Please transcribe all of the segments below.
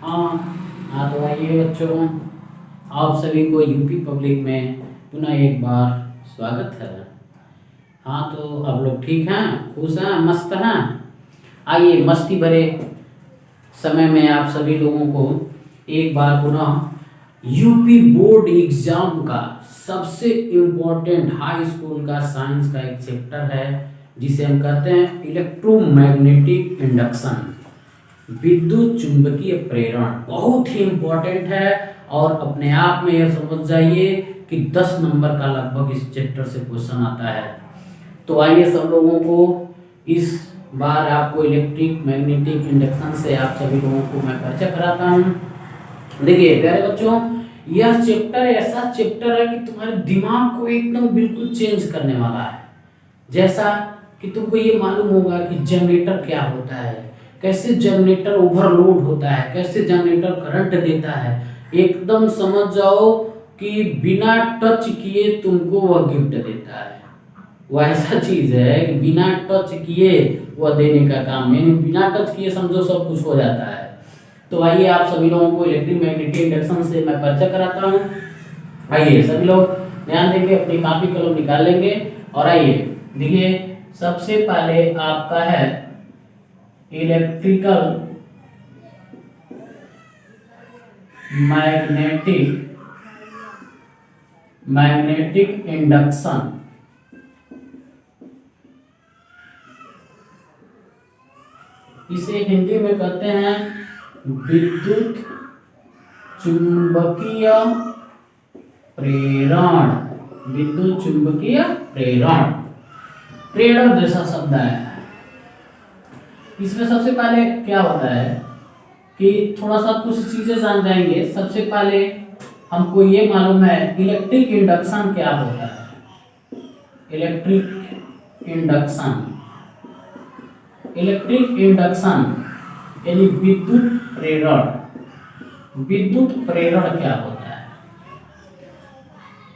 हाँ हाँ, तो आइए बच्चों, आप सभी को यूपी पब्लिक में पुनः एक बार स्वागत है। हाँ, तो आप लोग ठीक हैं, खुश हैं, मस्त हैं। आइए, मस्ती भरे समय में आप सभी लोगों को एक बार पुनः यूपी बोर्ड एग्जाम का सबसे इम्पोर्टेंट हाई स्कूल का साइंस का एक चैप्टर है, जिसे हम कहते हैं इलेक्ट्रोमैग्नेटिक इंडक्शन, विद्युत चुंबकीय प्रेरण। बहुत ही इम्पोर्टेंट है और अपने आप में यह समझ जाइए कि 10 नंबर का लगभग इस चैप्टर से क्वेश्चन आता है। तो आइए सब लोगों को इस बार आपको इलेक्ट्रिक मैग्नेटिक इंडक्शन से आप सभी लोगों को मैं परिचय कराता हूँ। देखिए प्यारे बच्चों, यह चैप्टर ऐसा चैप्टर है कि तुम्हारे दिमाग को एकदम बिल्कुल चेंज करने वाला है। जैसा कि तुमको ये मालूम होगा कि जनरेटर क्या होता है, कैसे जनरेटर ओवरलोड होता है, कैसे जनरेटर करंट देता है। एकदम समझ जाओ कि बिना टच किए तुमको वह गिफ्ट देता है। वह ऐसा चीज है कि बिना टच किए वह देने का काम, यानी बिना टच किए समझो सब कुछ हो जाता है। तो आइए आप सभी लोगों को इलेक्ट्रिक मैग्नेटिक इंडक्शन से मैं परिचय कराता हूँ। आइए सभी लोग ध्यान देंगे, अपनी कॉपी कलम निकाल लेंगे और आइए देखिए, सबसे पहले आपका है इलेक्ट्रिकल मैग्नेटिक इंडक्शन। इसे हिंदी में कहते हैं विद्युत चुंबकीय प्रेरण। विद्युत चुंबकीय प्रेरण, प्रेरण जैसा शब्द है। इसमें सबसे पहले क्या होता है कि थोड़ा सा कुछ चीजें जान जाएंगे। सबसे पहले हमको ये मालूम है इलेक्ट्रिक इंडक्शन क्या होता है। इलेक्ट्रिक इंडक्शन, इलेक्ट्रिक इंडक्शन यानी विद्युत प्रेरण। विद्युत प्रेरण क्या होता है?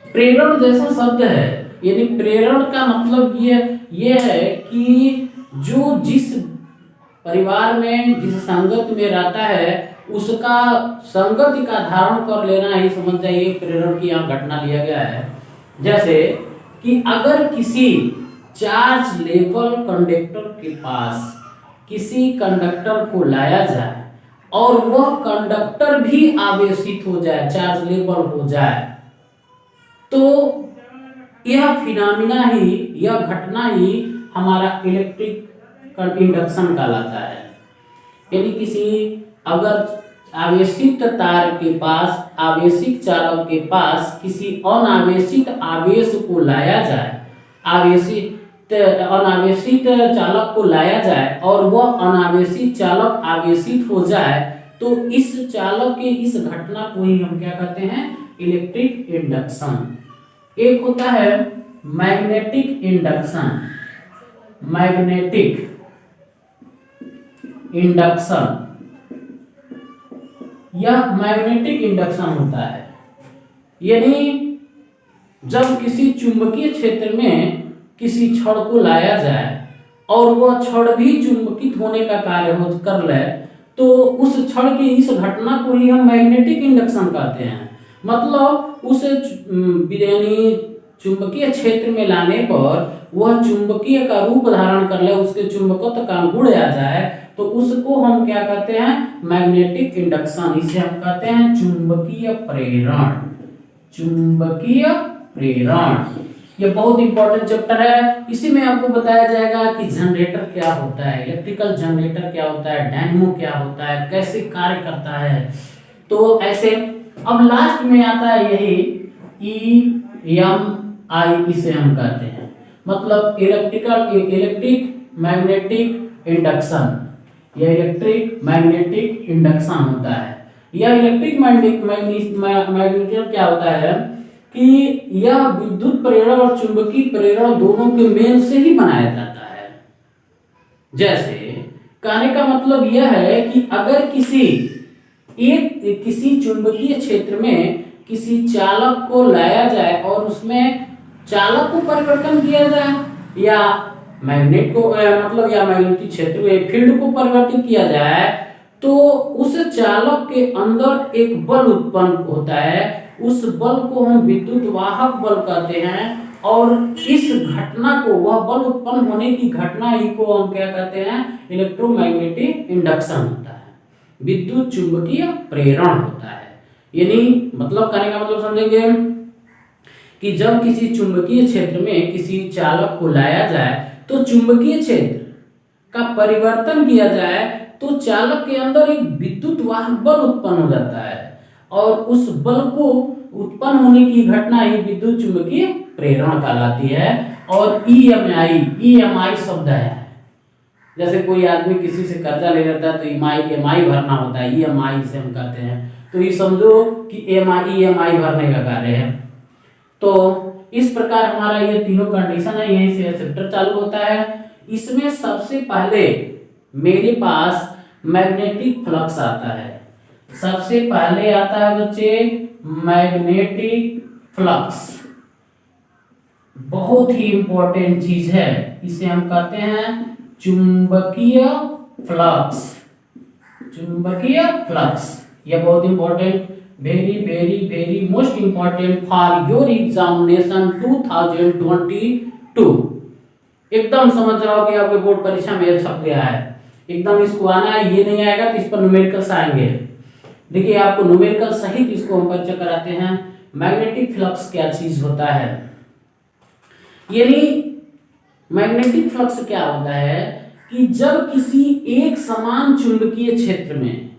प्रेरण जैसा शब्द है, यानी प्रेरण का मतलब ये है कि जो जिस परिवार में जिस संगत में रहता है उसका संगति का धारण कर लेना ही समझ जाइए प्रेरण की यहाँ घटना लिया गया है। जैसे कि अगर किसी चार्ज लेवल कंडक्टर के पास किसी कंडक्टर को लाया जाए और वह कंडक्टर भी आवेशित हो जाए, चार्ज लेवल हो जाए, तो यह फिनोमिना ही, यह घटना ही हमारा इलेक्ट्रिक इंडक्शन कहलाता है। यानी किसी अगर आवेशित तार के पास, आवेशित चालक के पास किसी अनावेशित आवेश को लाया जाए, अनावेशित चालक को लाया जाए और वह अनावेशित चालक आवेशित हो जाए, तो इस चालक के इस घटना को ही हम क्या कहते हैं? Electric induction. एक होता है मैग्नेटिक इंडक्शन। मैग्नेटिक इंडक्शन, यह मैग्नेटिक इंडक्शन होता है, यानी जब किसी चुंबकीय क्षेत्र में किसी छड़ को लाया जाए और वह छड़ भी चुंबकित होने का कार्य कर ले, तो उस छड़ की इस घटना को ही हम मैग्नेटिक इंडक्शन कहते हैं। मतलब उस यानी चुंबकीय क्षेत्र में लाने पर वह चुंबकीय का रूप धारण कर ले, उसके चुंबकत्व का गुण आ जाए, तो उसको हम क्या कहते हैं? Magnetic induction. इसे हम कहते हैं चुंबकीय प्रेरण। चुंबकीय प्रेरण ये बहुत इंपॉर्टेंट चैप्टर है। इसी में आपको बताया जाएगा कि जनरेटर क्या होता है, इलेक्ट्रिकल जनरेटर क्या होता है, डायनेमो क्या होता है, कैसे कार्य करता है। तो ऐसे अब लास्ट में आता है यही EMI, इसे हम कहते हैं, मतलब इलेक्ट्रिक मैग्नेटिक इंडक्शन। यह इलेक्ट्रिक मैग्नेटिक इंडक्शन होता है। यह इलेक्ट्रिक मैग्नेटिक क्या होता है कि यह विद्युत प्रेरण और चुंबकीय प्रेरण दोनों के मेल से ही बनाया जाता है। जैसे कहने का मतलब यह है कि अगर किसी चुंबकीय क्षेत्र में किसी चालक को लाया जाए और उसमें चालक को परिवर्तन किया जाए, या मैग्नेट को मतलब या मैग्नेटिक क्षेत्र में फील्ड को परिवर्तित किया जाए, तो उस चालक के अंदर एक बल उत्पन्न होता है, उस बल को हम विद्युत वाहक बल कहते हैं। और इस घटना को, वह बल उत्पन्न होने की घटना ही को हम क्या कहते हैं, इलेक्ट्रोमैग्नेटिक इंडक्शन होता है, विद्युत चुंबकीय प्रेरण होता है। यानी मतलब कहने का मतलब समझेंगे कि जब किसी चुंबकीय क्षेत्र में किसी चालक को लाया जाए तो चुंबकीय क्षेत्र का परिवर्तन किया जाए तो चालक के अंदर एक विद्युत वाहक बल उत्पन्न हो जाता है, और उस बल को उत्पन्न होने की घटना ही विद्युत चुंबकीय प्रेरण कहलाती है। और ईएमआई शब्द है, जैसे कोई आदमी किसी से कर्जा ले लेता है तो ईएमआई भरना होता है, ईएमआई से हम कहते हैं। तो ये समझो कि ईएमआई भरने का कार्य है। तो इस प्रकार हमारा ये तीनों कंडीशन है, यहीं से चैप्टर चालू होता है। इसमें सबसे पहले मेरे पास मैग्नेटिक फ्लक्स आता है। सबसे पहले आता है बच्चे मैग्नेटिक फ्लक्स, बहुत ही इंपॉर्टेंट चीज है, इसे हम कहते हैं चुंबकीय फ्लक्स। चुंबकीय फ्लक्स यह बहुत important, very very very most important for your examination 2022। एकदम समझ रहा हो कि आपके बोर्ड परीक्षा में छप गया है, एकदम इसको आना है, ये नहीं आएगा तो इस पर न्यूमेरिकल्स आएंगे। देखिए आपको न्यूमेरिकल सहित इसको हम परिचय कराते हैं। मैग्नेटिक फ्लक्स क्या चीज होता है, यानी मैग्नेटिक फ्लक्स क्या होता है कि जब किसी एक समान चुंबकीय क्षेत्र में,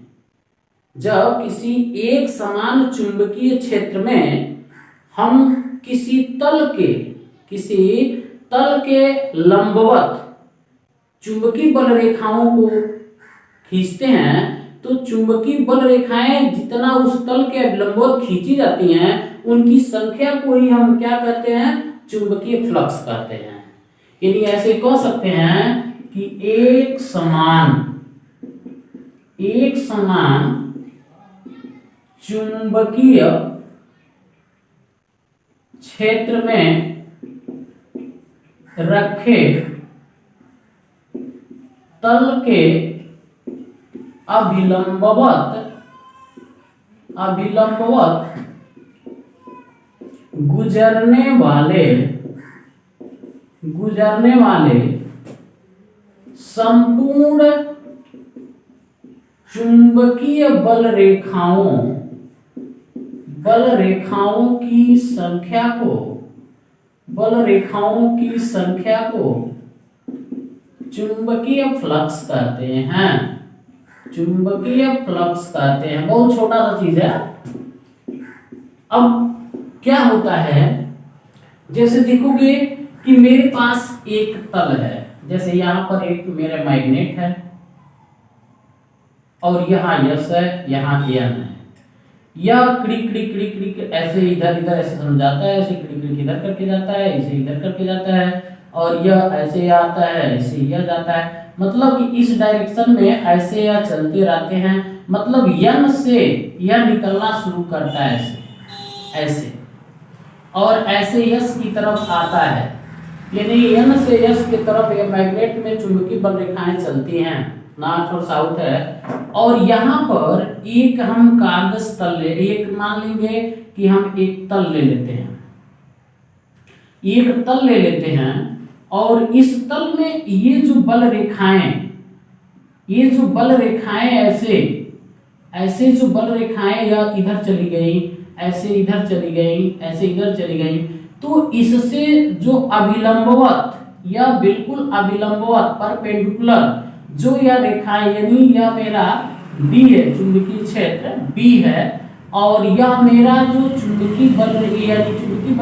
जब किसी एक समान चुंबकीय क्षेत्र में हम किसी तल के लंबवत चुंबकीय बल रेखाओं को खींचते हैं, तो चुंबकीय बल रेखाएं जितना उस तल के लंबवत खींची जाती हैं उनकी संख्या को ही हम क्या कहते हैं, चुंबकीय फ्लक्स कहते हैं। यानी ऐसे कह सकते हैं कि एक समान चुंबकीय क्षेत्र में रखे तल के अभिलंबवत गुजरने वाले संपूर्ण चुंबकीय बल रेखाओं की संख्या को चुंबकीय फ्लक्स कहते हैं। चुंबकीय फ्लक्स कहते हैं, बहुत छोटा सा चीज है। अब क्या होता है, जैसे देखोगे कि मेरे पास एक तल है, जैसे यहां पर एक मेरा मैग्नेट है और यहाँ यस है, यहाँ एन है। यह क्लिक क्लिक क्लिक क्लिक ऐसे इधर ऐसे समझाता है, ऐसे क्लिक क्लिक इधर करके जाता है, ऐसे इधर करके जाता है, और यह ऐसे आता है, ऐसे यह जाता है। मतलब कि इस डायरेक्शन में ऐसे या चलते रहते हैं। मतलब यन से यह निकलना शुरू करता है ऐसे, और ऐसे यस की तरफ आता है। यानी यन से यस की तरफ यह मैग्नेट में चुंबकीय बल रेखाएं चलती हैं, नॉर्थ और साउथ है। और यहाँ पर एक हम कागज तल एक मान लेंगे कि हम एक तल ले लेते हैं, और इस तल में ये जो बल रेखाएं ऐसे जो बल रेखाएं या इधर चली गई, ऐसे इधर चली गई, ऐसे इधर चली गई, तो इससे जो अभिलंबवत या बिल्कुल अभिलंबवत परपेंडिकुलर जो यह रेखाएं, यानी यह मेरा बी है, चुंबकीय क्षेत्र बी है, और यह मेरा जो चुंबकीय बल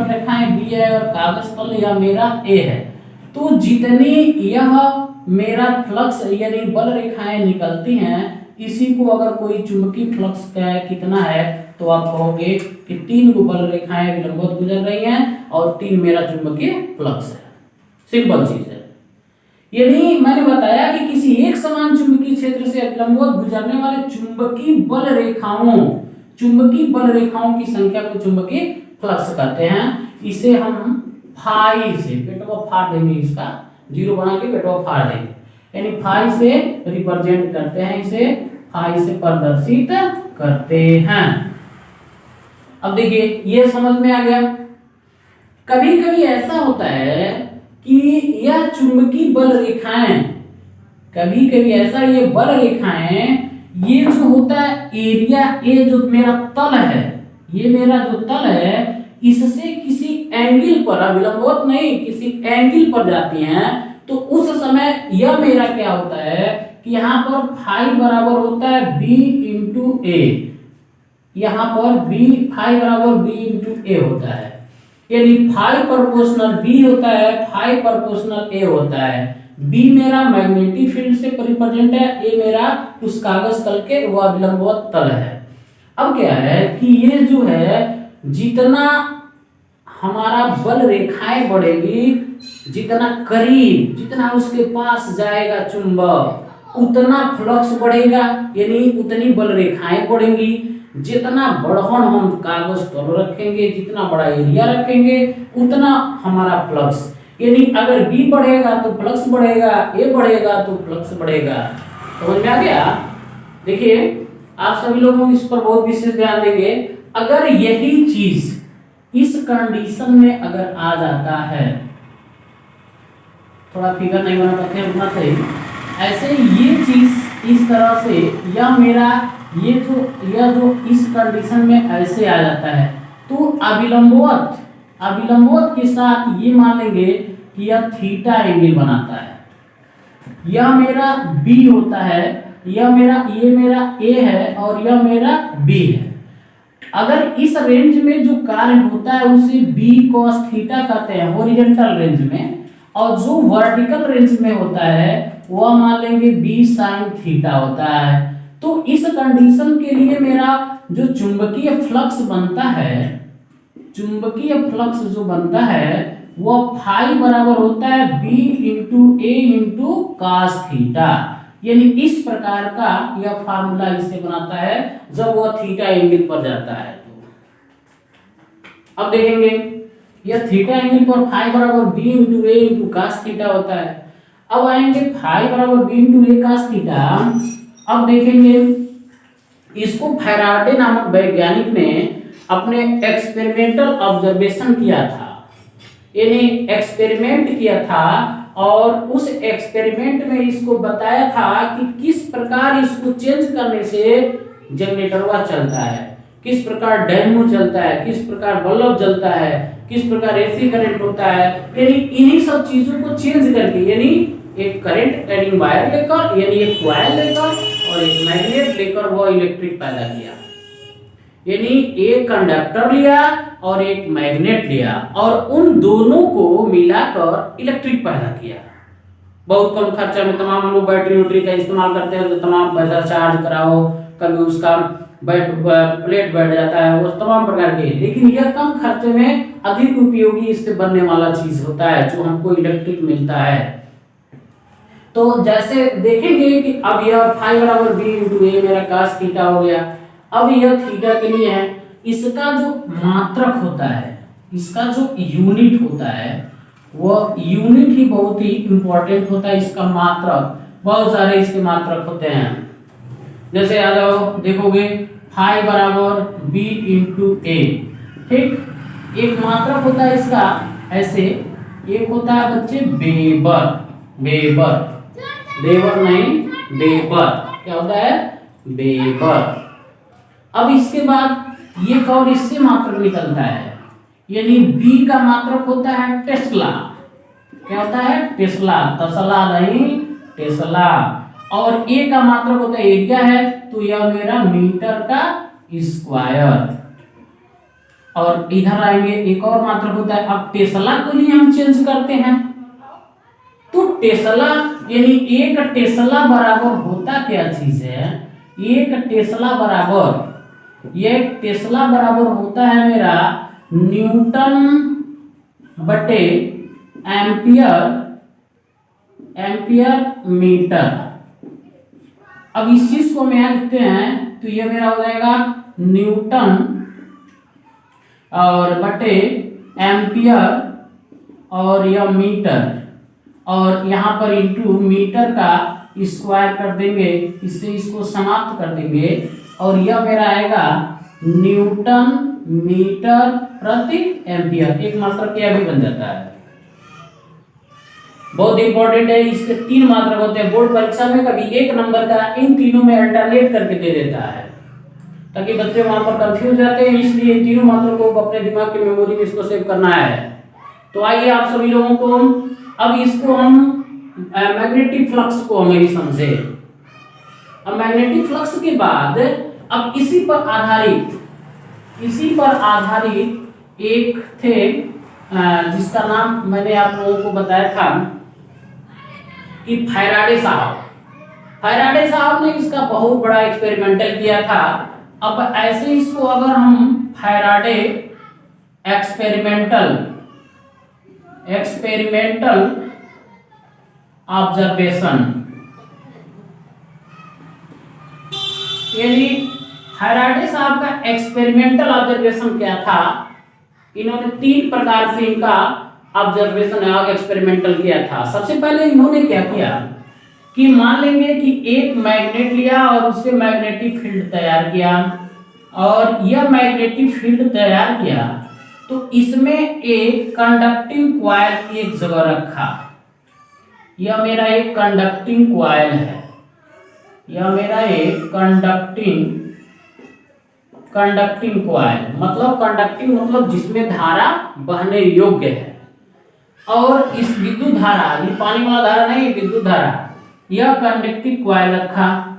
रेखाएं बी है, और कागज तल यह मेरा ए है। तो जितनी यह मेरा फ्लक्स यानी बल रेखाएं निकलती हैं, इसी को अगर कोई चुंबकीय फ्लक्स का कितना है तो आप कहोगे कि 3 को बल रेखाएं विलंबवत गुजर रही हैं और 3 मेरा चुंबकीय फ्लक्स है। सिंपल चीज है। यानी मैंने बताया कि किसी एक समान चुंबकीय क्षेत्र से विलंबवत गुजरने वाले चुंबकीय बल रेखाओं की संख्या को चुंबकीय फ्लक्स कहते हैं। इसे हम फाई से पेटवा फाड़ देंगे, इसका 0 बना के पेटवा फाड़ देंगे, यानी फाई से रिप्रेजेंट करते हैं इसे। फाई से प्रदर्शित करते हैं। अब देखिए ये समझ में आ गया। कभी कभी ऐसा होता है कि यह चुंबकीय बल रेखाएं, कभी कभी ऐसा ये बल रेखाएं, ये जो होता है एरिया, ये जो मेरा तल है, ये मेरा जो तल है, इससे किसी एंगल पर, अभिलंबवत नहीं, किसी एंगल पर जाती हैं, तो उस समय यह मेरा क्या होता है कि यहाँ पर फाई बराबर होता है बी इंटू ए, यहाँ पर बी फाई बराबर बी इंटू ए होता है, यानी फाई प्रोपोर्शनल बी होता है, फाई प्रोपोर्शनल ए होता है। बी मेरा मैग्नेटिक फील्ड से रिप्रेजेंट है, ए मेरा उस कागज तल के वह अभिलंबवत तल है। अब क्या है कि ये जो है जितना हमारा बल रेखाएं बढ़ेगी, जितना करीब, जितना उसके पास जाएगा चुंबक, उतना फ्लक्स बढ़ेगा, यानी उतनी बल रेखाएं बढ़ेंगी। जितना बढ़न हम कागज तल रखेंगे, जितना बड़ा एरिया रखेंगे, उतना हमारा फ्लक्स, यानी अगर बी बढ़ेगा तो फ्लक्स बढ़ेगा, ए बढ़ेगा तो फ्लक्स बढ़ेगा। समझ में आ गया? देखिए आप सभी लोग इस पर बहुत विशेष ध्यान देंगे। अगर यही चीज इस कंडीशन में अगर आ जाता है, थोड़ा फिगर नहीं बना पाते हैं उतना सही, ऐसे ये चीज इस तरह से, या मेरा ये जो इस कंडीशन में ऐसे आ जाता है, तो अभिलंबवत के साथ ये मान लेंगे कि यह थीटा एंगल बनाता है। यह मेरा बी होता है, ये मेरा ए है और यह मेरा बी है। अगर इस रेंज में जो कार्य होता है उसे बी cos थीटा कहते हैं हॉरिजॉन्टल रेंज में, और जो वर्टिकल रेंज में होता है वह मान लेंगे बी sin थीटा होता है। तो इस कंडीशन के लिए मेरा जो चुंबकीय फ्लक्स बनता है, चुंबकीय फ्लक्स जो बनता है वह फाई बराबर होता है बी इंटू ए इंटू cos थीटा, यानी इस प्रकार का यह फार्मूला इससे बनाता है जब वह थीटा एंगल पर जाता है। तो अब देखेंगे यह थीटा एंगल पर फाई बराबर बी इंटू ए इंटू cos थीटा होता है। अब आएंगे फाई बराबर बी इंटू ए cos थीटा। अब देखेंगे इसको फैराडे नामक वैज्ञानिक ने अपने एक्सपेरिमेंटल ऑब्जर्वेशन किया था, यानी एक्सपेरिमेंट किया था, और उस एक्सपेरिमेंट में इसको बताया था कि किस प्रकार इसको चेंज करने से जनरेटरवा चलता है, किस प्रकार डायनेमो चलता है, किस प्रकार बल्ब जलता है, किस प्रकार एसी करंट होता है, यानी इन्हीं सब चीजों को चेंज करके, यानी एक करंट एडिंग वायर लेकर, यानी एक कॉइल लेकर और एक मैग्नेट लेकर वो इलेक्ट्रिक पैदा किया, यानी एक कंडक्टर लिया और एक मैग्नेट लिया और उन दोनों को मिलाकर इलेक्ट्रिक पैदा किया। बहुत कम खर्चा में, तमाम लोग बैटरी वैटरी का इस्तेमाल करते हैं तो तमाम पैसा चार्ज कराओ, कभी उसका प्लेट बैठ जाता है, वो तमाम प्रकार के, लेकिन यह कम खर्चे में अधिक उपयोगी इससे बनने वाला चीज होता है जो हमको इलेक्ट्रिक मिलता है। तो जैसे देखेंगे कि अब यह फाई बराबर बी इंटू ए मेरा cos थीटा हो गया। अब यह थीटा के लिए है, इसका जो मात्रक होता है, इसका जो यूनिट होता है वह यूनिट ही बहुत ही इंपॉर्टेंट होता है। इसका मात्रक, बहुत सारे इसके मात्रक होते हैं। जैसे आ जाओ देखोगे फाई बराबर बी इंटू ए, ठीक। एक मात्रक होता है इसका ऐसे, एक होता है बच्चे वेबर, वेबर नहीं वेबर, क्या होता है वेबर। अब इसके बाद ये और इससे मात्रक निकलता है, यानी बी का मात्रक होता है टेस्ला, क्या होता है टेस्ला, तसला नहीं टेस्ला, और ए का मात्रक होता है एरिया है, तो यह मेरा मीटर का स्क्वायर। और इधर आएंगे एक और मात्रक होता है, अब टेस्ला के लिए हम चेंज करते हैं, तो टेस्ला यानी एक टेस्ला बराबर होता क्या चीज है, एक टेस्ला बराबर, ये टेस्ला बराबर होता है मेरा न्यूटन बटे एम्पियर मीटर। अब इस चीज को मैं लिखते हैं तो ये मेरा हो जाएगा न्यूटन और बटे एम्पियर और यह मीटर, और यहाँ पर इंटू मीटर का स्क्वायर कर देंगे, इससे इसको समाप्त कर देंगे और यह मेरा आएगा न्यूटन मीटर प्रति एम्पियर। एक मात्रक यह भी बन जाता है। बहुत इंपॉर्टेंट है, इसके 3 मात्रक होते हैं। बोर्ड परीक्षा में कभी एक नंबर का इन तीनों में अल्टरनेट करके दे देता है, ताकि बच्चे वहां पर कंफ्यूज जाते हैं, इसलिए तीनों मात्रकों को अपने दिमाग की मेमोरी में इसको सेव करना है। तो आइए आप सभी लोगों को अब इसको हम मैग्नेटिक फ्लक्स को हम भी समझे। अब मैग्नेटिक फ्लक्स के बाद अब इसी पर आधारित एक थे जिसका नाम मैंने आप लोगों को बताया था कि फैराडे साहब ने इसका बहुत बड़ा एक्सपेरिमेंटल किया था। अब ऐसे इसको अगर हम फैराडे एक्सपेरिमेंटल ऑब्जर्वेशन, यानी फैराडे साहब का एक्सपेरिमेंटल ऑब्जर्वेशन क्या था, इन्होंने 3 प्रकार से इनका ऑब्जर्वेशन एक्सपेरिमेंटल किया था। सबसे पहले इन्होंने क्या किया कि मान लेंगे कि एक मैग्नेट लिया और उससे मैग्नेटिक फील्ड तैयार किया, और यह मैग्नेटिक फील्ड तैयार किया तो इसमें एक कंडक्टिंग कॉइल एक जगह रखा। यह मेरा एक कंडक्टिंग कॉइल है, यह मेरा एक कंडक्टिंग कॉइल मतलब जिसमें धारा बहने योग्य है। और इस विद्युत धारा, ये पानी वाला धारा नहीं, विद्युत धारा, यह कंडक्टिंग कॉइल रखा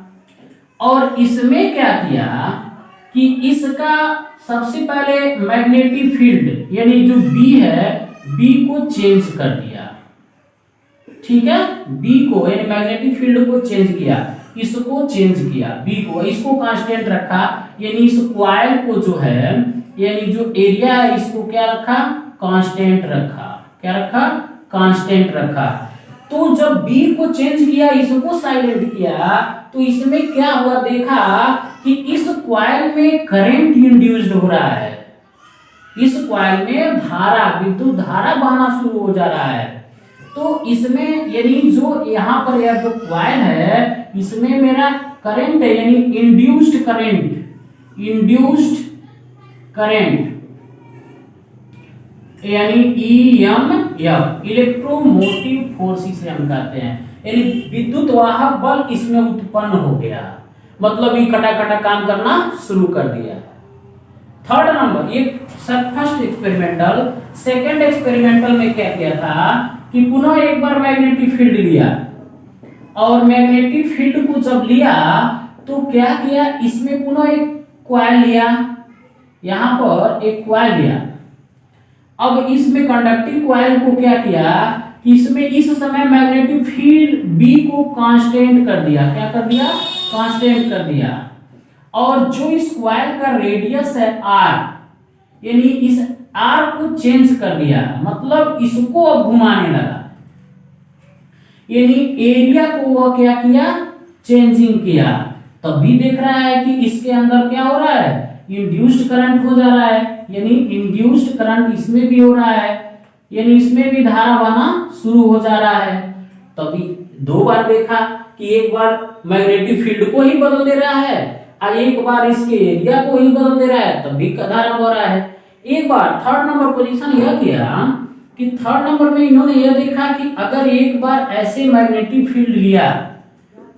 और इसमें क्या किया कि इसका सबसे पहले मैग्नेटिक फील्ड यानी जो बी है, बी को चेंज कर दिया। ठीक है, बी को यानी मैग्नेटिक फील्ड को चेंज किया, इसको चेंज किया, बी को, इसको कांस्टेंट रखा, यानी इस कॉइल को जो है यानी जो एरिया है इसको क्या रखा, कांस्टेंट रखा। क्या रखा, कांस्टेंट रखा। तो जब बी को चेंज किया, इसको साइलेंट किया, तो इसमें क्या हुआ, देखा कि इस कॉइल में करंट इंड्यूस्ड हो रहा है, इस कॉइल में धारा, विद्युत धारा बहना शुरू हो जा रहा है। तो इसमें यानी जो यहाँ पर यह जो कॉइल है इसमें मेरा करंट है, यानी इंड्यूस्ड करंट यानी EMF, इलेक्ट्रोमोटिव फोर्स इसे हम कहते हैं, यानी विद्युत वाहक बल इसमें उत्पन्न हो गया, मतलब ये खटाखटा काम करना शुरू कर दिया। थर्ड नंबर, ये फर्स्ट एक्सपेरिमेंटल। सेकंड एक्सपेरिमेंटल में क्या किया था कि पुनः एक बार मैग्नेटिक फील्ड लिया, और मैग्नेटिक फील्ड को जब लिया तो क्या किया, इसमें पुनः एक कॉइल लिया, यहां पर एक कॉइल लिया। अब इसमें कंडक्टिंग कॉइल को क्या किया कि इसमें इस समय मैग्नेटिक फील्ड बी को कांस्टेंट कर दिया। क्या कर दिया, कांस्टेंट कर दिया। और जो इस कॉइल का रेडियस है आर, यानी इस आर को चेंज कर दिया, मतलब इसको अब घुमाने लगा, यानी एरिया को वह क्या किया, चेंजिंग किया। तब भी देख रहा है कि इसके अंदर क्या हो रहा है, इंड्यूस्ड करंट हो जा रहा है, यानी इंड्यूस्ड करंट इसमें भी हो रहा है, यानी इसमें भी धारा बहना शुरू हो जा रहा है। तभी 2 बार देखा कि एक बार मैग्नेटिक फील्ड को ही बदल दे रहा है और एक बार इसके एरिया को ही बदल दे रहा है, तब भी धारा हो रहा है। एक बार थर्ड नंबर पोजीशन यह किया कि थर्ड नंबर में इन्होंने यह देखा कि अगर एक बार ऐसे मैग्नेटिक फील्ड लिया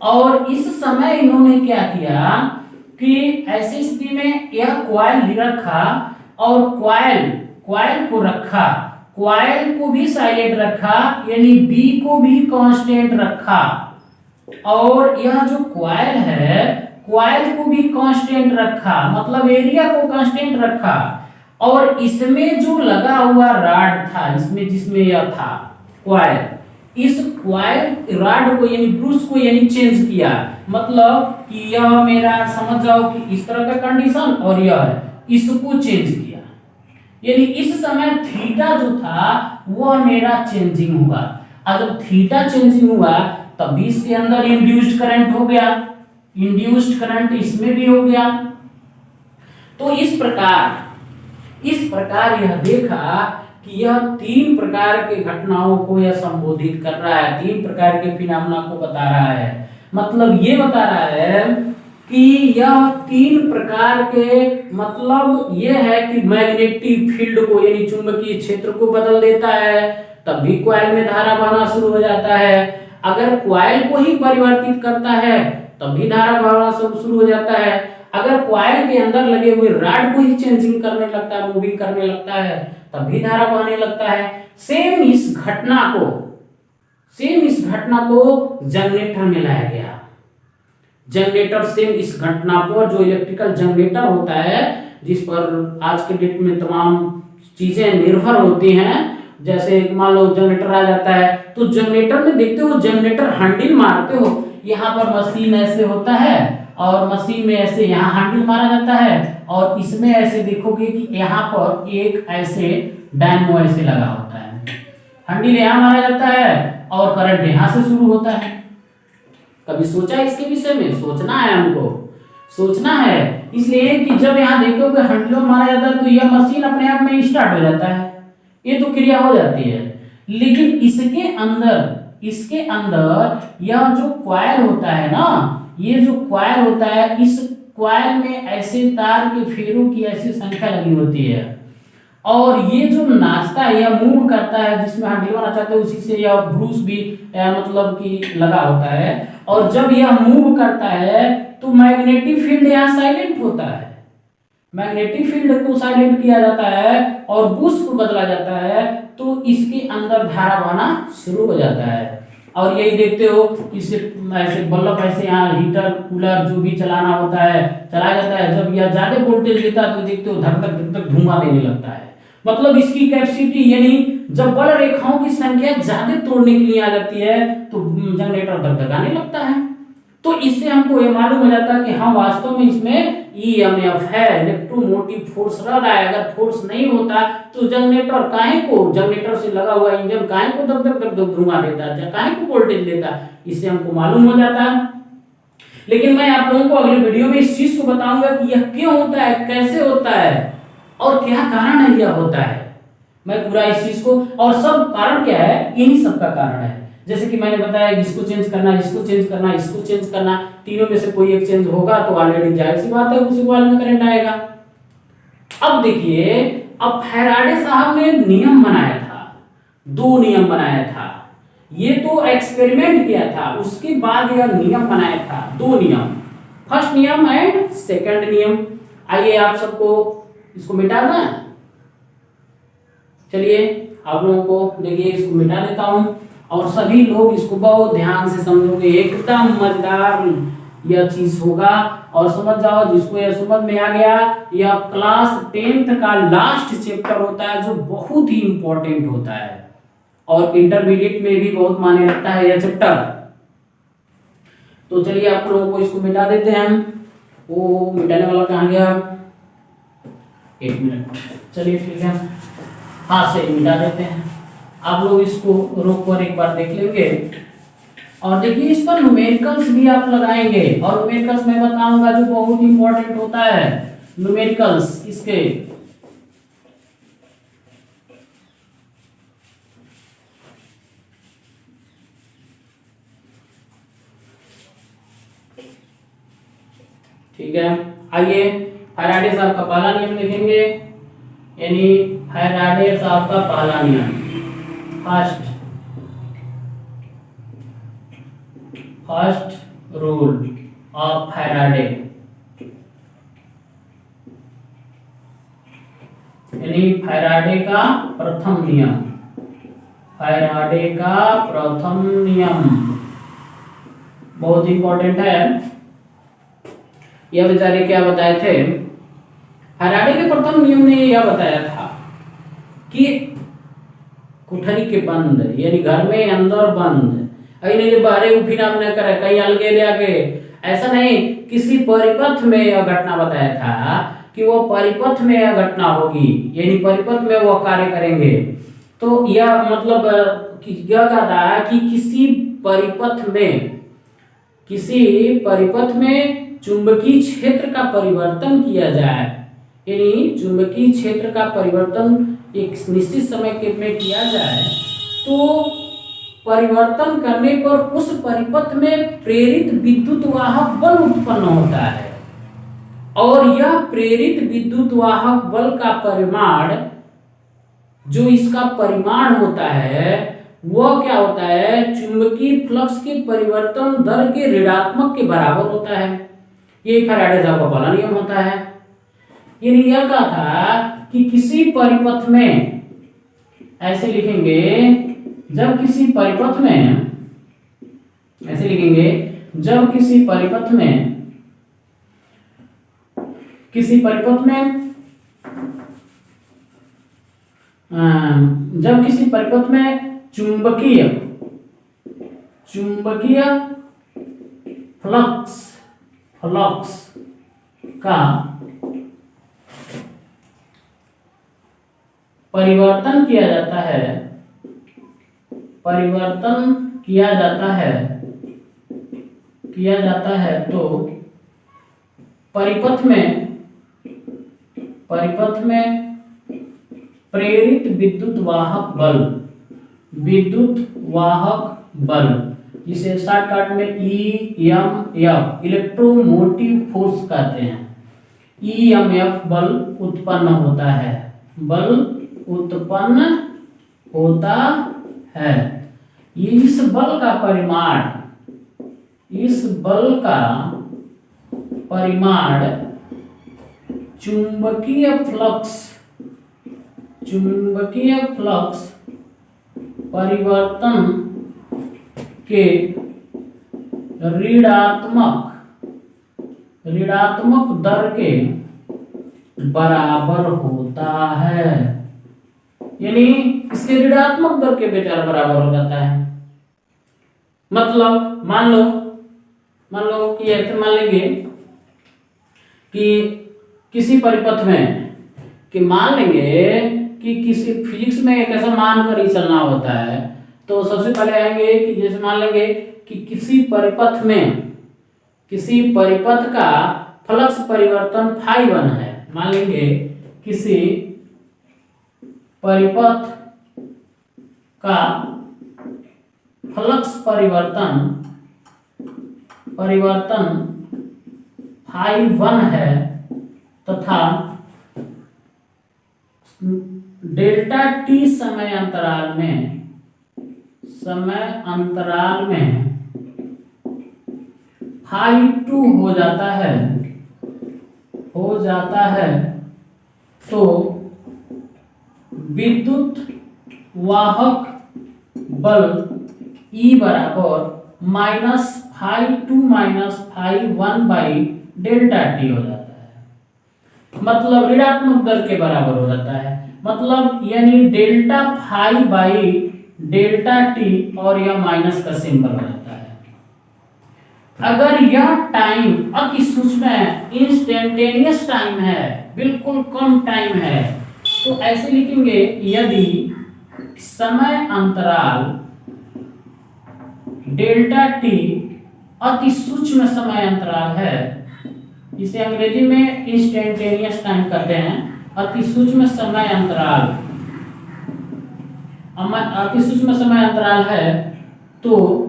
और इस समय इन्होंने क्या किया कि ऐसी स्थिति में यह कॉइल रखा और कॉइल को रखा, कॉइल को भी साइलेंट रखा, यानी बी को भी कांस्टेंट रखा, और यह जो कॉइल है कॉइल को भी कांस्टेंट रखा, मतलब एरिया को कांस्टेंट रखा। और इसमें जो लगा हुआ रॉड था, इसमें जिसमें यह था कॉइल, इस कॉइल रॉड को यानी ब्रूस को यानी चेंज किया, मतलब कि यह मेरा समझ जाओ कि इस तरह का कंडीशन और यह है, इसको चेंज किया, यानी इस समय थीटा जो था वह मेरा चेंजिंग हुआ। और जब थीटा चेंजिंग हुआ तब इसके अंदर इंड्यूस्ड करंट हो गया, इंड्यूस्ड करंट इसमें भी हो गया। तो इस प्रकार यह देखा कि यह 3 प्रकार के घटनाओं को यह संबोधित कर रहा है, 3 प्रकार के फिनोमेना को बता रहा है। मतलब ये बता रहा है कि यह 3 प्रकार के, मतलब ये है कि मैग्नेटिक फील्ड को यानी चुंबकीय क्षेत्र को बदल देता है, तब भी कॉइल में धारा बहना शुरू हो जाता है। अगर कॉइल को ही परिवर्तित करता है तब भी धारा बहना शुरू हो जाता है। अगर कॉइल के अंदर लगे हुए रॉड को ही चेंजिंग करने लगता है, मूविंग करने लगता है, तब भी धारा बहने लगता है। सेम इस घटना को जनरेटर में लाया गया। जनरेटर सेम इस घटना पर, जो इलेक्ट्रिकल जनरेटर होता है जिस पर आज के डेट में तमाम चीजें निर्भर होती हैं, जैसे मान लो जनरेटर आ जाता है तो जनरेटर में देखते हो, जनरेटर हैंडल मारते हो, यहाँ पर मशीन ऐसे होता है और मशीन में ऐसे यहाँ हैंडल मारा जाता है, और इसमें ऐसे देखोगे कि यहाँ पर एक ऐसे डायनमो ऐसे लगा होता है, हैंडल यहाँ मारा जाता है और करंट यहाँ से शुरू होता है। कभी सोचा इसके विषय में? सोचना है, हमको सोचना है, इसलिए कि जब यहाँ देखोगे हैंडल मारा जाता है तो यह मशीन अपने आप में स्टार्ट हो जाता है, ये तो क्रिया हो जाती है। लेकिन इसके अंदर यह जो कॉइल होता है ना, ये जो कॉइल होता है, इस कॉइल में ऐसे तार के फेरों की ऐसी संख्या लगी होती है, और ये जो नाचता है या मूव करता है, जिसमें हम दिलवाना चाहते हैं उसी से यह ब्रूस भी मतलब कि लगा होता है, और जब यह मूव करता है तो मैग्नेटिक फील्ड यहाँ साइलेंट होता है, मैग्नेटिक फील्ड को साइलेंट किया जाता है और बूस्ट को बदला जाता है, तो इसके अंदर धारा बहना शुरू हो जाता है। और यही देखते हो इससे ऐसे बल्ब ऐसे यहाँ हीटर कूलर जो भी चलाना होता है चलाया जाता है, जब यह ज्यादा वोल्टेज देता है तो देखते हो धक धक धुआं देने लगता है। मतलब इसकी कैपेसिटी, यानी जब बल रेखाओं की संख्या ज्यादा तोड़ने के लिए आ जाती है तो जनरेटर धकधकाने लगता है। तो इससे हमको ये मालूम हो जाता है कि हाँ वास्तव में इसमें ईएमएफ है, इलेक्ट्रोमोटिव फोर्स रह रहा है। अगर फोर्स नहीं होता तो जनरेटर काहे को, जनरेटर से लगा हुआ इंजन काहे को धक धक धक धुआं देता है, काहे को वोल्टेज देता है, इससे हमको मालूम हो जाता है। लेकिन मैं आप लोगों को अगले वीडियो में इस चीज को बताऊंगा कि यह क्यों होता है, कैसे होता है और क्या कारण है यह होता है। मैं पूरा इस चीज को, और सब कारण क्या है, इन्हीं सब का कारण है। जैसे कि मैंने बताया इसको चेंज करना, इसको चेंज करना, इसको चेंज करना, तीनों में से कोई एक चेंज होगा तो ऑलरेडी जाहिर सी बात है उसी वाले में करंट आएगा। अब देखिए, अब फैराडे साहब ने नियम बनाया था, 2 नियम बनाया था। ये तो एक्सपेरिमेंट किया था, उसके बाद यह नियम बनाया था, 2 नियम, फर्स्ट नियम एंड सेकंड नियम। आइए आप सबको इसको मिटा दें। चलिए आप लोगों को देखिए इसको मिटा देता हूं, और सभी लोग इसको बहुत ध्यान से समझोगे, एकदम मजेदार यह चीज होगा। और समझ जाओ, जिसको यह समझ में आ गया, यह क्लास 10th का लास्ट चैप्टर होता है जो बहुत ही इंपॉर्टेंट होता है और इंटरमीडिएट में भी बहुत मायने रखता है यह चैप्टर। तो चलिए आप लोगों को इसको मिटा देते हैं। वो मिटाने वाला कहाँ गया, 1 मिनट, चलिए ठीक है, हाथ से मिटा देते हैं। आप लोग इसको रोक कर एक बार देख लेंगे, और देखिए इस पर न्यूमेरिकल्स भी आप लगाएंगे, और न्यूमेरिकल्स मैं बताऊंगा जो बहुत इंपॉर्टेंट होता है, न्यूमेरिकल्स इसके। ठीक है, आइए फैराडे साहब का पहला नियम देखेंगे, यानी फैराडे साहब का पहला नियम, फर्स्ट रूल ऑफ फैराडे, यानी फैराडे का प्रथम नियम, फैराडे का प्रथम नियम बहुत इंपॉर्टेंट है। यह बेचारे क्या बताए थे, फैराडे के प्रथम नियम ने यह बताया था कि कुठरी के बंद, यानी घर में अंदर बंद, जो बाहर उफिनाम न करे, कहीं अलगे ले आके, ऐसा नहीं, किसी परिपथ में यह घटना बताया था कि वो परिपथ में यह घटना होगी, यानी परिपथ में वो कार्य करेंगे। तो यह मतलब यह कहता है कि किसी परिपथ में चुंबकीय क्षेत्र का परिवर्तन किया जाए, यानी चुंबकीय क्षेत्र का परिवर्तन एक निश्चित समय के में किया जाए तो परिवर्तन करने पर उस परिपथ में प्रेरित विद्युत वाहक बल उत्पन्न होता है और यह प्रेरित विद्युत वाहक बल का परिमाण, जो इसका परिमाण होता है वह क्या होता है, चुंबकीय फ्लक्स के परिवर्तन दर के ऋणात्मक के बराबर होता है। ये फैराडे साहब का पहला नियम होता है। ये यह कहा था कि किसी परिपथ में, ऐसे लिखेंगे, जब किसी परिपथ में, ऐसे लिखेंगे, जब किसी परिपथ में जब किसी परिपथ में चुंबकीय फ्लक्स का परिवर्तन किया जाता है तो परिपथ में प्रेरित विद्युत वाहक बल, जिसे शॉर्टकट में EMF, इलेक्ट्रोमोटिव फोर्स कहते हैं, EMF बल उत्पन्न होता है। ये इस बल का परिमाण चुंबकीय फ्लक्स परिवर्तन के ऋणात्मक दर के बराबर होता है। यानी इसके ऋणात्मक दर के बेचारा बराबर हो जाता है। मतलब मान लो कि ऐसे मान लेंगे कि किसी परिपथ में, कि मान लेंगे कि किसी फिजिक्स में एक ऐसा मानकर ही चलना होता है, तो सबसे पहले आएंगे कि जैसे मान लेंगे कि किसी परिपथ का फ्लक्स परिवर्तन φ1 है। मान लेंगे किसी परिपथ का फ्लक्स परिवर्तन φ1 है तथा डेल्टा टी समय अंतराल में φ2 हो जाता है तो विद्युत वाहक बल E बराबर -φ2 -φ1 बाई डेल्टा टी हो जाता है। मतलब ऋणात्मक दर के बराबर हो जाता है। मतलब यानी delta phi by delta t, और यह माइनस का सिंबल हो जाता है। अगर यह टाइम अति सूक्ष्म इंस्टेंटेनियस टाइम है, बिल्कुल कम टाइम है, तो ऐसे लिखेंगे, यदि समय अंतराल डेल्टा टी अति सूक्ष्म समय अंतराल है, इसे अंग्रेजी में इंस्टेंटेनियस टाइम कहते हैं, अति सूक्ष्म समय अंतराल है, तो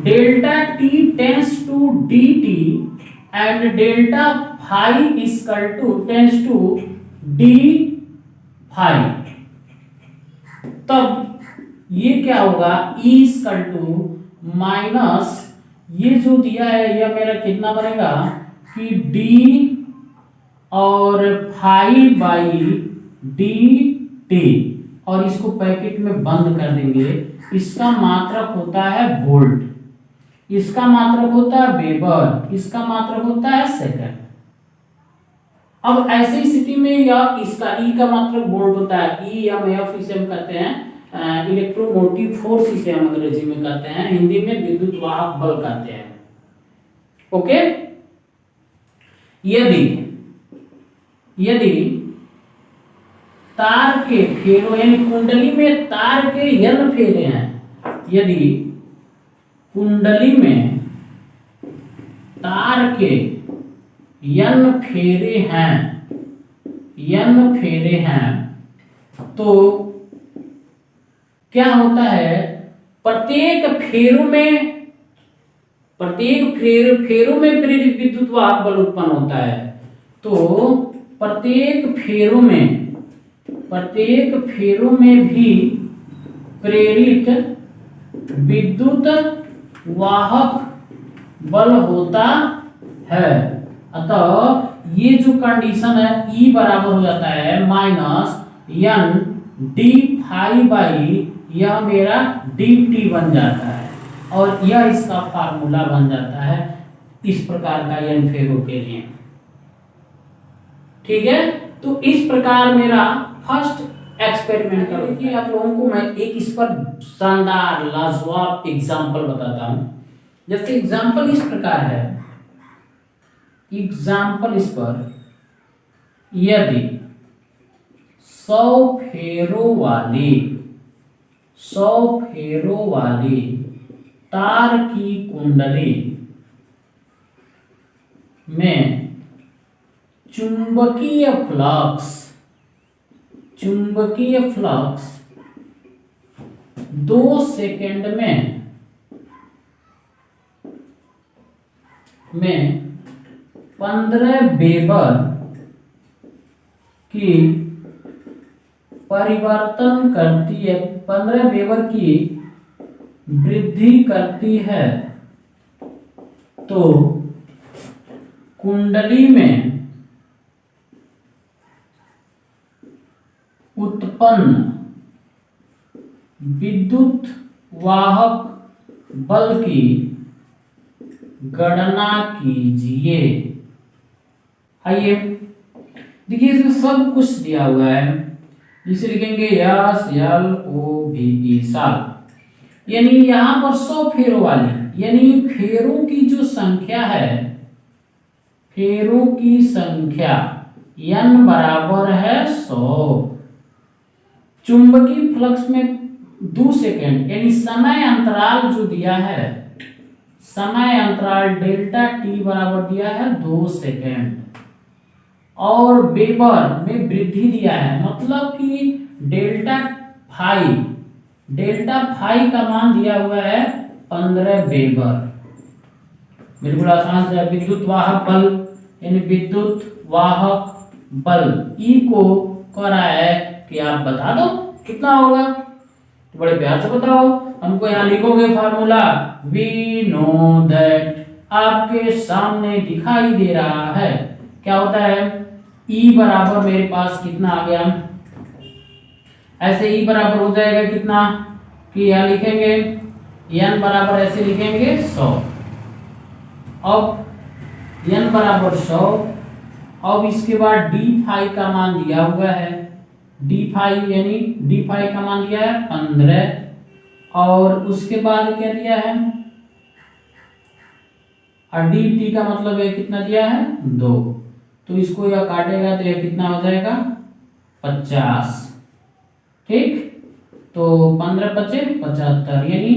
delta t tends to d t and delta phi equal to tends to d phi. तब ये क्या होगा, E इक्वल टू माइनस, ये जो दिया है यह मेरा कितना बनेगा कि D और फाई बाई डी टी, और इसको पैकेट में बंद कर देंगे। इसका मात्रक होता है वोल्ट, इसका मात्रक होता है वेबर, इसका मात्रक होता है सेकंड। अब ऐसी स्थिति में यह इसका E का मात्रक वोल्ट होता है, EMF इसे हम कहते हैं, इलेक्ट्रोमोटिव फोर्स इसे हम अंग्रेजी में कहते हैं, हिंदी में विद्युत वाहक बल कहते हैं। ओके, यदि तार के फेरों, यानी कुंडली में तार के n फेरे हैं, यदि कुंडली में तार के n फेरे हैं तो क्या होता है, प्रत्येक फेरों में प्रेरित विद्युत वाहक बल उत्पन्न होता है। तो प्रत्येक फेरों में भी प्रेरित विद्युत वाहक बल होता है। अतः ये जो कंडीशन है E बराबर हो जाता है -N डी फाई बाई यह मेरा dt बन जाता है, और यह इसका फार्मूला बन जाता है इस प्रकार का n फेरो के लिए। ठीक है, तो इस प्रकार मेरा फर्स्ट एक्सपेरिमेंट का देखिए आप लोगों को मैं एक इस पर शानदार लाजवाब एग्जाम्पल बताता हूं। जैसे एग्जाम्पल इस प्रकार है, एग्जाम्पल इस पर यदि 100 फेरों वाली तार की कुंडली में चुंबकीय फ्लक्स 2 सेकंड में 15 वेबर की परिवर्तन करती है, 15 वेबर की वृद्धि करती है, तो कुंडली में उत्पन्न विद्युत वाहक बल की गणना कीजिए। आइए देखिए, इसमें सब कुछ दिया हुआ है, जिसे लिखेंगे SLOVE साल, यानी यहां पर 100 फेरों वाली, यानी फेरों की जो संख्या है, फेरों की संख्या n बराबर है 100, चुंबकीय फ्लक्स में 2 सेकंड यानी समय अंतराल जो दिया है, समय अंतराल डेल्टा टी बराबर दिया है 2 सेकंड, और वेबर में वृद्धि दिया है, मतलब कि डेल्टा फाई का मान दिया हुआ है 15 वेबर। बिल्कुल आसान से विद्युत वाहक बल यानी विद्युत वाहक बल ई को कह रहा है कि आप बता दो कितना होगा, तो बड़े प्यार से बताओ हमको। यहाँ लिखोगे फार्मूला, वी नो दैट, आपके सामने दिखाई दे रहा है क्या होता है, E बराबर मेरे पास कितना आ गया, ऐसे E बराबर हो जाएगा कितना कि यहाँ लिखेंगे n बराबर ऐसे लिखेंगे 100, अब n बराबर 100, अब इसके बाद d फाई का मान दिया हुआ है, d फाई यानी d फाई का मान दिया है 15, और उसके बाद क्या दिया है, और dt का मतलब है कितना दिया है 2, तो इसको यह काटेगा तो यह कितना हो जाएगा 50। ठीक, तो 15 × 5 = 75 यानी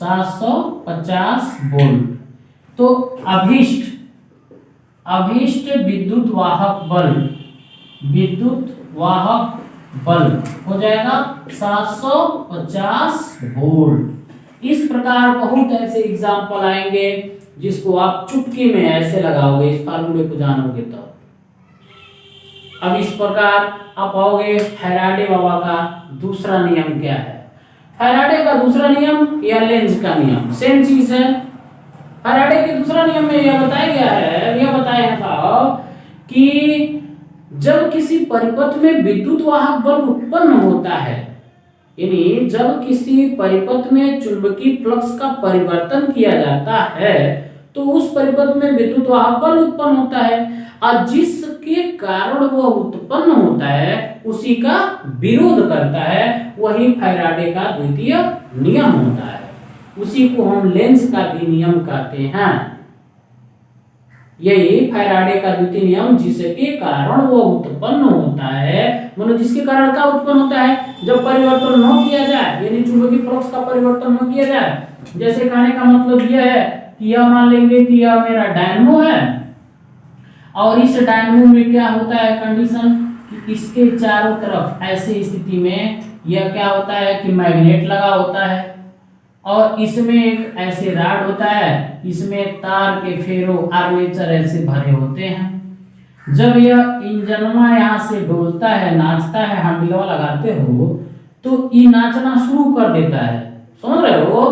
750 वोल्ट। तो अभीष्ट विद्युत वाहक बल हो जाएगा 750 वोल्ट। इस प्रकार बहुत ऐसे एग्जाम्पल आएंगे जिसको आप चुटकी में ऐसे लगाओगे, इस फार्मूले को जानोगे तो। अब इस प्रकार आप आओगे फैराडे बाबा का दूसरा नियम क्या है। फैराडे का दूसरा नियम या लेंज का नियम सेम चीज है। फैराडे के दूसरा नियम में यह बताया गया है, यह बताया था कि जब किसी परिपथ में विद्युत वाहक बल उत्पन्न होता है, यानी जब किसी परिपथ में चुंबकीय फ्लक्स का परिवर्तन किया जाता है, तो उस परिपथ में विद्युत वाहक बल उत्पन्न होता है, और जिसके कारण वह उत्पन्न होता है उसी का विरोध करता है, वही फैराडे का द्वितीय नियम होता है। उसी को हम लेंज का विनियम कहते हैं। यही फैराडे का द्वितीय नियम, जिसके कारण वो उत्पन्न होता है, मतलब जिसके कारण का उत्पन्न होता है, जब परिवर्तन न किया जाए, यानी चुंबकीय फ्लक्स का परिवर्तन न किया जाए। जैसे कहने का मतलब यह है कि यह मान लेंगे कि यह मेरा डायनमो है, और इस डायनमो में क्या होता है कंडीशन कि इसके चारों तरफ ऐसी स्थिति में यह क्या होता है कि मैग्नेट लगा होता है और इसमें एक ऐसे राड होता है, इसमें तार के फेरो आर्मेचर ऐसे भरे होते हैं। जब यह इंजनमा यहाँ से डोलता है, नाचता है, हैंडलवा लगाते हो तो ये नाचना शुरू कर देता है, समझ रहे हो।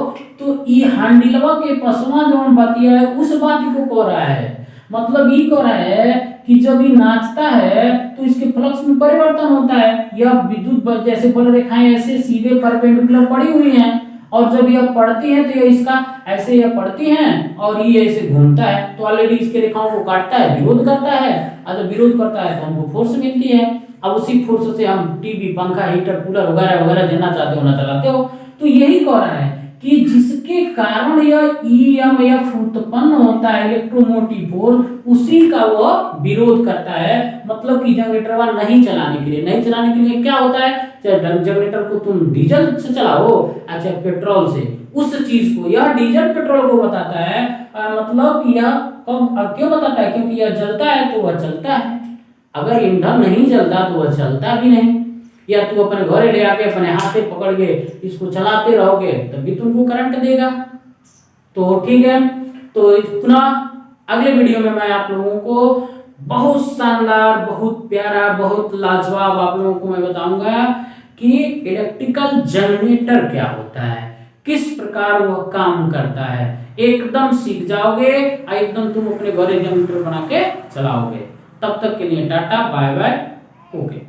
तो ये हैंडलवा के पसवा जो बतिया है उस बात को कह रहा है, मतलब ये कह रहा है कि जब ये नाचता है तो इसके फ्लक्स में परिवर्तन होता है। यह विद्युत जैसे बल रेखाएं ऐसे सीधे परपेंडिकुलर पड़ी हुई हैं और जब यह पड़ती है तो यह इसका ऐसे यह पड़ती हैं और ये ऐसे घूमता है तो ऑलरेडी इसके रेखाओं को काटता है, विरोध करता है, और जब विरोध करता है तो हमको फोर्स मिलती है। अब उसी फोर्स से हम टीवी, पंखा, हीटर, कूलर वगैरह वगैरह देना चाहते हो ना चलाते हो। तो यही कह रहा है कि जिसके कारण यह ईएमएफ उत्पन्न होता है, इलेक्ट्रोमोटिव फोर्स, उसी का वह विरोध करता है। मतलब कि जनरेटर नहीं चलाने के लिए क्या होता है, चाहे जनरेटर को तुम डीजल से चलाओ अच्छा पेट्रोल से, उस चीज को यह डीजल पेट्रोल को बताता है। मतलब कि यह क्यों बताता है, क्योंकि यह जलता है तो वह चलता है, अगर ईंधन नहीं जलता तो वह चलता भी नहीं। या तू अपने घरे ले आके अपने हाथ से पकड़ के इसको चलाते रहोगे तभी तुमको करंट देगा। तो ठीक है, तो पुनः अगले वीडियो में मैं आप लोगों को बहुत शानदार, बहुत प्यारा, बहुत लाजवाब आप लोगों को मैं बताऊंगा कि इलेक्ट्रिकल जनरेटर क्या होता है, किस प्रकार वह काम करता है। एकदम सीख जाओगे, एकदम तुम अपने घरे जनरेटर बना के चलाओगे। तब तक के लिए टाटा, बाय बाय, ओके।